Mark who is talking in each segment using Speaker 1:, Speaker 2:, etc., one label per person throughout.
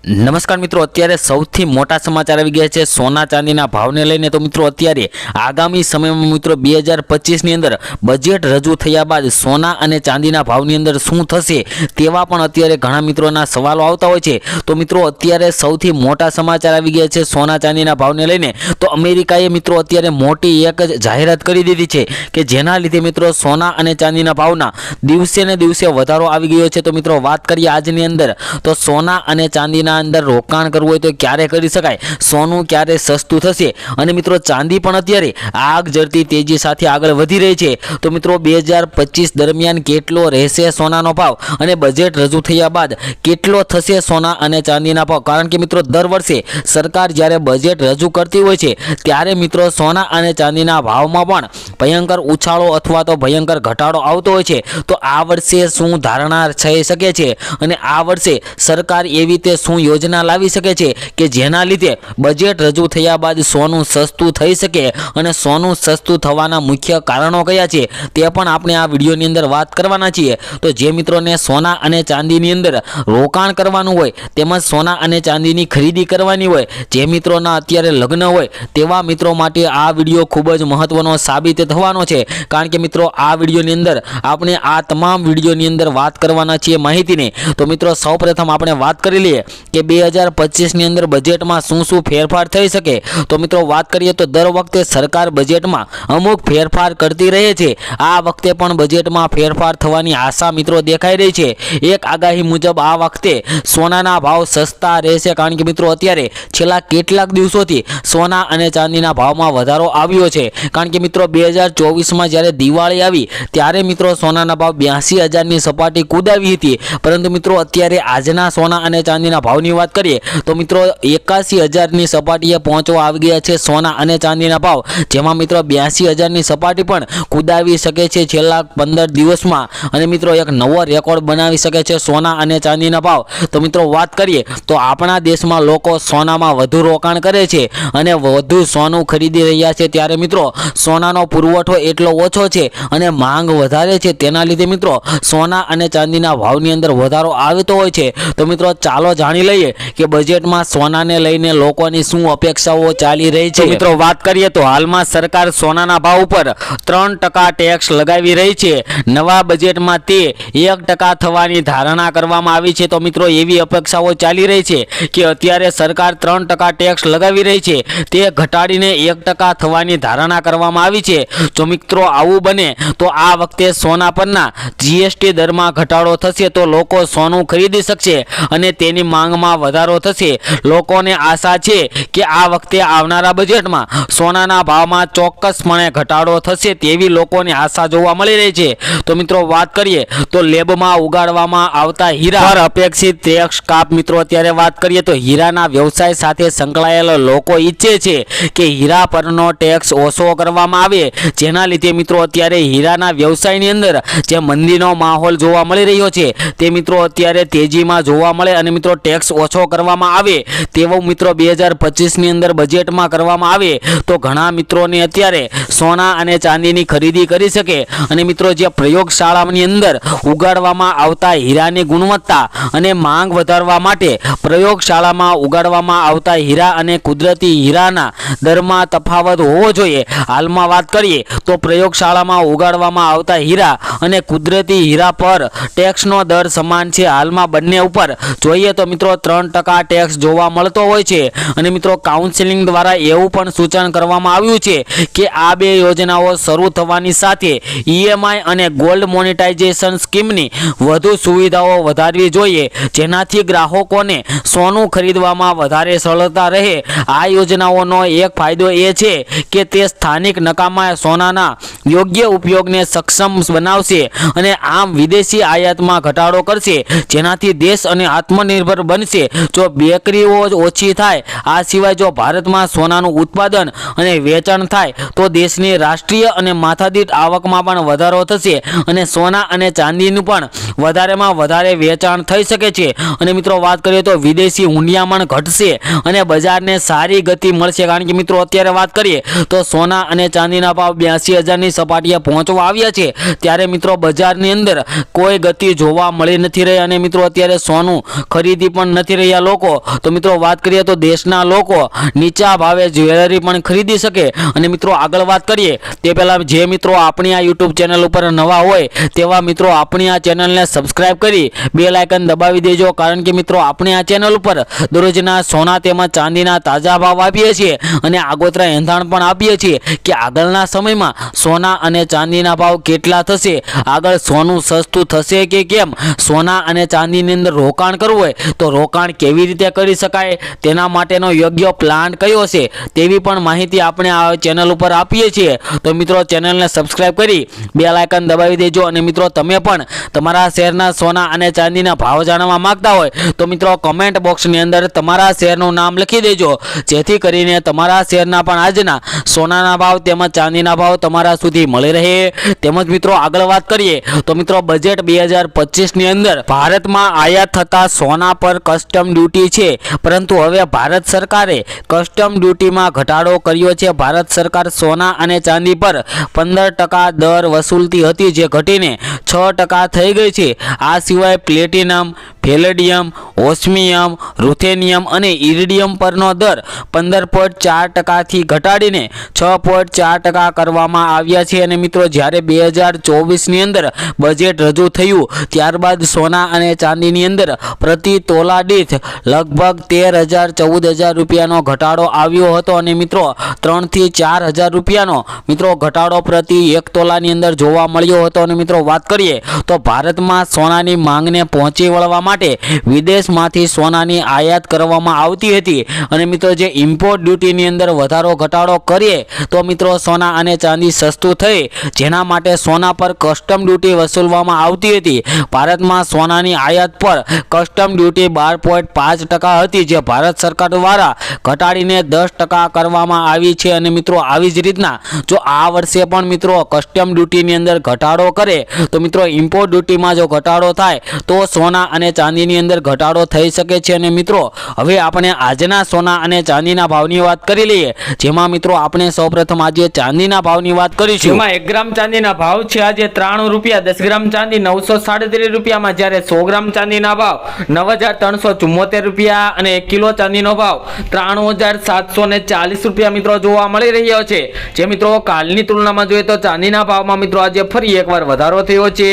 Speaker 1: નમસ્કાર મિત્રો, અત્યારે સૌથી મોટા સમાચાર આવી ગયા છે સોના ચાંદીના ભાવને લઈને। તો મિત્રો અત્યારે આગામી સમયમાં મિત્રો 2025ની અંદર બજેટ રજૂ થયા બાદ સોના અને ચાંદીના ભાવની અંદર શું થશે તેવા પણ અત્યારે ઘણા મિત્રોના સવાલો આવતા હોય છે। તો મિત્રો અત્યારે સૌથી મોટા સમાચાર આવી ગયા છે સોના ચાંદીના ભાવને લઈને। તો અમેરિકાએ મિત્રો અત્યારે મોટી એક જાહેરાત કરી દીધી છે કે જેના લીધે મિત્રો સોના અને ચાંદીના ભાવના દિવસે ને દિવસે વધારો આવી ગયો છે। તો મિત્રો વાત કરીએ આજની અંદર તો સોના અને ચાંદીના અંદર રોકાણ કરવું હોય તો ક્યારે કરી શકાય, સોનું ક્યારે સસ્તું થશે અને મિત્રો ચાંદી પણ અત્યારે આગ ઝરતી તેજી સાથે આગળ વધી રહી છે। તો મિત્રો 2025 દરમિયાન કેટલો રહેશે સોનાનો ભાવ અને બજેટ રજૂ થયા બાદ કેટલો થશે સોના અને ચાંદીના ભાવ, કારણ કે મિત્રો દર વર્ષે સરકાર જ્યારે બજેટ રજૂ કરતી હોય છે ત્યારે મિત્રો સોના અને ચાંદીના ભાવમાં પણ ભયંકર ઉછાળો અથવા તો ભયંકર ઘટાડો આવતો હોય છે। તો આ વર્ષે શું ધારણા થઈ શકે છે અને આ વર્ષે સરકાર એવી રીતે શું યોજના લાવી શકે છે કે જેના લીધે બજેટ રજૂ થયા બાદ સોનું સસ્તું થઈ શકે અને સોનું સસ્તું થવાના મુખ્ય કારણો કયા છે તે પણ આપણે આ વિડીયોની અંદર વાત કરવાના છીએ। તો જે મિત્રોને સોના અને ચાંદીની અંદર રોકાણ કરવાનું હોય તેમજ સોના અને ચાંદીની ખરીદી કરવાની હોય, જે મિત્રોના અત્યારે લગ્ન હોય તેવા મિત્રો માટે આ વિડીયો ખૂબ જ મહત્વનો સાબિત થવાનો છે, કારણ કે મિત્રો આ વિડીયોની અંદર આપણે આ તમામ વિડીયોની અંદર વાત કરવાના છીએ માહિતીની। તો મિત્રો સૌપ્રથમ આપણે વાત કરી લઈએ કે 2025ની અંદર બજેટમાં શું ફેરફાર થઈ શકે। તો મિત્રો વાત કરીએ તો દર વખતે સરકાર બજેટમાં અમુક ફેરફાર કરતી રહે છે। આ વખતે પણ બજેટમાં ફેરફાર થવાની આશા મિત્રો દેખાઈ રહી છે। એક આગાહી મુજબ આ વખતે સોનાના ભાવ સસ્તા રહેશે, કારણ કે મિત્રો અત્યારે છેલ્લા કેટલાક દિવસોથી સોના અને ચાંદીના ભાવમાં વધારો આવ્યો છે, કારણ કે મિત્રો 2024માં જ્યારે દિવાળી આવી ત્યારે મિત્રો સોનાના ભાવ 82,000ની સપાટી કૂદાવી હતી, પરંતુ મિત્રો અત્યારે આજના સોના અને ચાંદીના ભાવની વાત કરીએ તો મિત્રો 81,000ની સપાટીએ પહોંચવા આવી ગયા છે સોના અને ચાંદીના ભાવ, જેમાં મિત્રો 82,000ની સપાટી પણ કૂદાવી શકે છે છેલ્લા 15 દિવસમાં અને મિત્રો એક નવો રેકોર્ડ બનાવી શકે છે સોના અને ચાંદીના ભાવ। તો મિત્રો વાત કરીએ તો આપણા દેશમાં લોકો સોનામાં વધુ રોકાણ કરે છે અને વધુ સોનું ખરીદી રહ્યા છે, ત્યારે મિત્રો સોનાનો પુરવઠો એટલો ઓછો છે અને માંગ વધારે છે, તેના લીધે મિત્રો સોના અને ચાંદીના ભાવની અંદર વધારો આવતો હોય છે। તો મિત્રો ચાલો જાણી લઈએ કે બજેટમાં સોનાને લઈને લોકોની શું અપેક્ષાઓ ચાલી રહી છે। મિત્રો વાત કરીએ તો હાલમાં સરકાર સોનાના ભાવ ઉપર 3% ટેક્સ લગાવી રહી છે। નવા બજેટમાં તે 1% થવાની ધારણા કરવામાં આવી છે। તો મિત્રો એવી અપેક્ષાઓ ચાલી રહી છે કે અત્યારે સરકાર 3% ટેક્સ લગાવી રહી છે તે ઘટાડીને 1% થવાની ધારણા કરવામાં આવી છે। જો મિત્રો આવું બને તો આ વખતે સોના પરના જીએસટી દરમાં ઘટાડો થશે તો લોકો સોનું ખરીદી શકશે અને તેની માંગમાં વધારો થશે। લોકોને આશા છે કે આ વખતે આવનારા બજેટમાં સોનાના ભાવમાં ચોક્કસપણે ઘટાડો થશે તેવી લોકોની આશા જોવા મળી રહી છે। તો મિત્રો વાત કરીએ તો લેબમાં ઉગાડવામાં આવતા હીરા પર અપેક્ષિત ટેક્સ કાપ, મિત્રો અત્યારે વાત કરીએ તો હીરાના વ્યવસાય સાથે સંકળાયેલા લોકો ઈચ્છે છે કે હીરા પરનો ટેક્સ ઓછો કરવામાં આવે, જેના લીધે મિત્રો અત્યારે હીરાના વ્યવસાયની અંદર જે મંદીનો માહોલ જોવા મળી રહ્યો છે તે મિત્રો અત્યારે તેજીમાં જોવા મળે અને મિત્રો ટેક્સ ઓછો કરવામાં આવે તેવું મિત્રો 2025ની અંદર બજેટમાં કરવામાં આવે તો ઘણા મિત્રોને અત્યારે સોના અને ચાંદીની ખરીદી કરી શકે અને મિત્રો જે પ્રયોગશાળાની અંદર ઉગાડવામાં આવતા હીરાની ગુણવત્તા અને માંગ વધારવા માટે પ્રયોગશાળામાં ઉગાડવામાં આવતા હીરા અને કુદરતી હીરાના દરમાં તફાવત હોવો જોઈએ। હાલમાં વાત કરીએ તો પ્રયોગશાળામાં ઉગાડવામાં આવતા હીરા અને કુદરતી હીરા પર ટેક્સનો દર સમાન છે। હાલમાં બંને ઉપર જોઈએ તો મિત્રો 3% ટેક્સ જોવા મળતો હોય છે અને મિત્રો કાઉન્સિલિંગ દ્વારા એવું પણ સૂચન કરવામાં આવ્યું છે કે આ બે યોજનાઓ શરૂ થવાની સાથે ઈએમઆઈ અને ગોલ્ડ મોનેટાઇઝેશન સ્કીમની વધુ સુવિધાઓ વધારવી જોઈએ, જેનાથી ગ્રાહકોને સોનું ખરીદવામાં વધારે સરળતા રહે। આ યોજનાઓનો એક ફાયદો એ છે કે તે સ્થાનિક નકામા સોનાના યોગ્ય ઉપયોગને સક્ષમ બનાવશે અને આમ વિદેશી આયાતમાં ઘટાડો કરશે, જેનાથી દેશ અને આત્મનિર્ભર બનશે। જો બેકરીઓ ઓછી થાય, આ સિવાય જો ભારતમાં સોનાનું ઉત્પાદન અને વેચાણ થાય તો દેશની રાષ્ટ્રીય અને માથાદીઠ આવકમાં પણ વધારો થશે અને સોના અને ચાંદીનું પણ વધારેમાં વધારે વેચાણ થઈ શકે છે અને મિત્રો વાત કરીએ તો વિદેશી હુંડિયામણ ઘટશે અને બજારને સારી ગતિ મળશે, કારણ કે મિત્રો અત્યારે વાત કરીએ તો સોના અને ચાંદીના ભાવ 82,000ની સપાટીએ પહોંચવા આવ્યા છે, ત્યારે મિત્રો બજારની અંદર કોઈ ગતિ જોવા મળી નથી રહી અને મિત્રો અત્યારે સોનું ખરીદી પણ પણ નથી રહ્યા લોકો, તો મિત્રો વાત કરીએ તો દેશના લોકો નીચા ભાવે જ્વેલરી પણ ખરીદી શકે. અને મિત્રો આગળ વાત કરીએ તે પહેલાં જે મિત્રો આપણી આ યુટ્યુબ ચેનલ ઉપર નવા હોય તેવા મિત્રો આપણી આ ચેનલને સબસ્ક્રાઇબ કરી બેલ આઇકન દબાવી દેજો, કારણ કે મિત્રો આપણે આ ચેનલ ઉપર દરરોજના સોના તેમજ ચાંદીના તાજા ભાવ આપીએ છીએ અને આગોતરા એંધાણ પણ આપીએ છીએ કે આગળના સમયમાં સોના અને ચાંદીના ભાવ કેટલા થશે, આગળ સોનું સસ્તું થશે કે કેમ, સોના અને ચાંદીની અંદર રોકાણ કરવું હોય તો રોકાણ કેવી રીતે કરી શકાય, તેના માટેનો યોગ્ય પ્લાન કયો છે તેવી પણ માહિતી આપણે આ ચેનલ ઉપર આપીએ છીએ. તો મિત્રો ચેનલને સબસ્ક્રાઇબ કરી બેલ આઇકન દબાવી દેજો. અને મિત્રો તમે પણ તમારા શહેરના સોના અને ચાંદીના ભાવ જાણવા માંગતા હોય તો મિત્રો કમેન્ટ બોક્સની અંદર તમારા શહેરનું નામ લખી દેજો, જેથી કરીને તમારા શહેરના પણ આજના સોનાના ભાવ તેમજ ચાંદીના ભાવ તમારા સુધી મળી રહે. તેમજ મિત્રો આગળ વાત કરીએ તો મિત્રો બજેટ 2025ની અંદર ભારતમાં આયાત થતા સોના પર કસ્ટમ ડ્યુટી છે, પરંતુ હવે ભારત સરકારે કસ્ટમ ડ્યુટીમાં ઘટાડો કર્યો છે. ભારત સરકાર સોના અને ચાંદી પર 15% દર વસૂલતી હતી, જે ઘટીને 6% થઈ ગઈ છે. આ સિવાય પ્લેટિનમ, પેલેડિયમ, ઓસ્મિયમ, રૂથેનિયમ અને ઇરિડિયમ પરનો દર 15.4%થી ઘટાડીને 6.4% કરવામાં આવ્યા છે. અને મિત્રો જ્યારે 2024ની અંદર બજેટ રજૂ થયું ત્યારબાદ સોના અને ચાંદીની અંદર પ્રતિ તોલા દીઠ લગભગ 13,000-14,000 રૂપિયાનો ઘટાડો આવ્યો હતો. અને મિત્રો 3,000 થી 4,000 રૂપિયાનો મિત્રો ઘટાડો પ્રતિ 1 તોલાની અંદર જોવા મળ્યો હતો. અને મિત્રો વાત કરીએ તો ભારતમાં સોનાની માંગને પહોંચી વળવા માટે વિદેશમાંથી સોનાની આયાત કરવામાં આવતી હતી. અને મિત્રો જે ઇમ્પોર્ટ ડ્યુટીની અંદર વધારો ઘટાડો કરીએ તો મિત્રો સોના અને ચાંદી સસ્તું થઈ, જેના માટે સોના પર કસ્ટમ ડ્યુટી વસૂલવામાં આવતી હતી. ભારતમાં સોનાની આયાત પર કસ્ટમ ડ્યુટી 12.5% હતી, જે ભારત સરકાર દ્વારા ઘટાડીને 10% કરવામાં આવી છે. અને મિત્રો આવી જ રીતના જો આ વર્ષે પણ મિત્રો કસ્ટમ ડ્યુટીની અંદર ઘટાડો કરે તો મિત્રો ઇમ્પોર્ટ ડ્યુટીમાં જો ઘટાડો થાય તો સોના અને ચાંદીની અંદર ઘટાડો થઈ શકે છે. અને મિત્રો હવે આપણે આજના સોના અને ચાંદીના ભાવની વાત કરી લઈએ, જેમાં મિત્રો આપણે સૌપ્રથમ આજે ચાંદીના ભાવની વાત કરીશું.
Speaker 2: જેમાં 1 ગ્રામ ચાંદીના ભાવ છે આજે 93 રૂપિયા, 10 ગ્રામ ચાંદી 937 રૂપિયામાં, જ્યારે 100 ગ્રામ ચાંદીના ભાવ 9,374 રૂપિયા અને 1 કિલો ચાંદીનો ભાવ 93,740 રૂપિયા મિત્રો જોવા મળી રહ્યો છે. જે મિત્રો કાલની તુલનામાં જોઈએ તો ચાંદીના ભાવમાં મિત્રો આજે ફરી એકવાર વધારો થયો છે.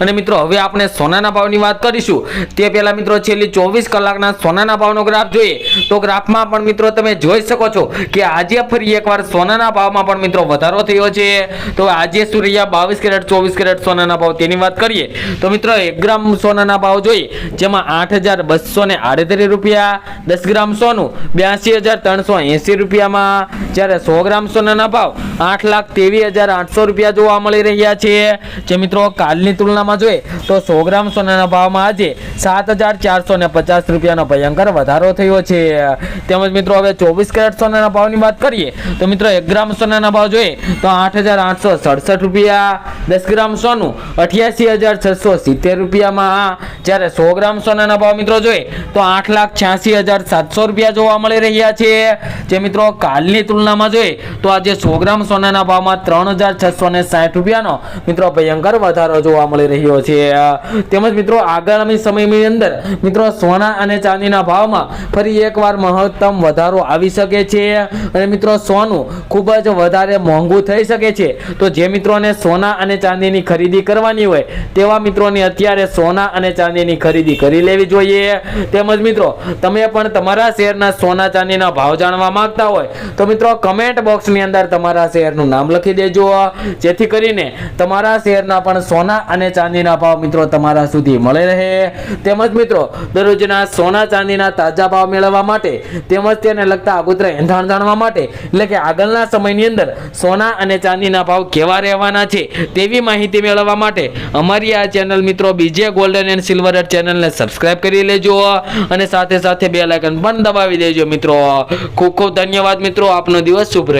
Speaker 2: અને મિત્રો હવે આપણે સોનાના ભાવની વાત કરીશું તે પહેલા મિત્રો છેલ્લી 24 કલાકના સોનાના ભાવનો ગ્રાફ જોઈએ તો ગ્રાફમાં પણ મિત્રો તમે જોઈ શકો છો કે આજે ફરી એકવાર સોનાના ભાવમાં પણ મિત્રો વધારો થયો છે. તો આજે શું રહ્યા 22 કેરેટ 24 કેરેટ સોનાના ભાવ તેની વાત કરીએ તો મિત્રો 1 ગ્રામ સોનાના ભાવ જોઈએ, જેમાં 8,238 રૂપિયા, 10 ગ્રામ સોનું 82,380 રૂપિયામાં, જ્યારે 100 ગ્રામ સોનાના ભાવ 8,23,800 રૂપિયા જોવા મળી રહ્યા છે. જે મિત્રો કાલની તુલનામાં જોઈએ તો 100 ગ્રામ સોનાના ભાવમાં આજે 7,450 રૂપિયાનો ભયંકર વધારો થયો છે. તેમજ મિત્રો હવે 24 કેરેટ સોનાના ભાવની વાત કરીએ તો મિત્રો 1 ગ્રામ સોનાના ભાવ જોઈએ તો 8,867 રૂપિયા, 10 ગ્રામ સોનું 88,670 રૂપિયામાં, જ્યારે 100 ગ્રામ સોનાના ભાવ મિત્રો જોઈએ તો 8,86,700 રૂપિયા જોવા મળી રહ્યા છે. જે મિત્રો કાલની તુલનામાં જોઈએ તો આજે 100 ગ્રામ સોનાના ભાવમાં 3,660 રૂપિયાનો મિત્રો ભયંકર વધારો જોવા મળી રહ્યો છે. તેમજ મિત્રો આગામી સમયની અંદર મિત્રો સોના અને ચાંદીના ભાવમાં ફરી એકવાર મહત્તમ વધારો આવી શકે છે. અને મિત્રો સોનું ખૂબ જ વધારે મોંઘું થઈ શકે છે. તો જે મિત્રોને સોના અને ચાંદીની ખરીદી કરવાની હોય તેવા મિત્રોને અત્યારે સોના અને ચાંદીની ખરીદી કરી લેવી જોઈએ. તેમજ મિત્રો તમે પણ તમારા શહેરના સોના ચાંદીના ભાવ જાણવા માંગતા હોય તો મિત્રો કમેન્ટ બોક્સની અંદર તમારા શહેરનું નામ લખી દેજો, જેથી કરીને તમારા શહેરના પણ સોના અને ચાંદીના ભાવ મિત્રો તમારા સુધી મળી રહે. તેમજ મિત્રો દરરોજના સોના ચાંદીના તાજા ભાવ મેળવવા માટે તેમજ તેને લગતા આગોતરા એંધાણ જાણવા માટે એટલે કે આગળના સમયની અંદર સોના અને ચાંદીના ભાવ કેવા રહેવાના છે તેવી માહિતી મેળવવા માટે અમારી આ ચેનલ મિત્રો બીજે ગોલ્ડન એન્ડ સિલ્વર ચેનલને સબસ્ક્રાઇબ કરી લેજો અને સાથે સાથે બેલ આઇકન પણ દબાવી દેજો મિત્રો. ખૂબ ખૂબ ધન્યવાદ મિત્રો. આપનો દિવસ શુભ રહે.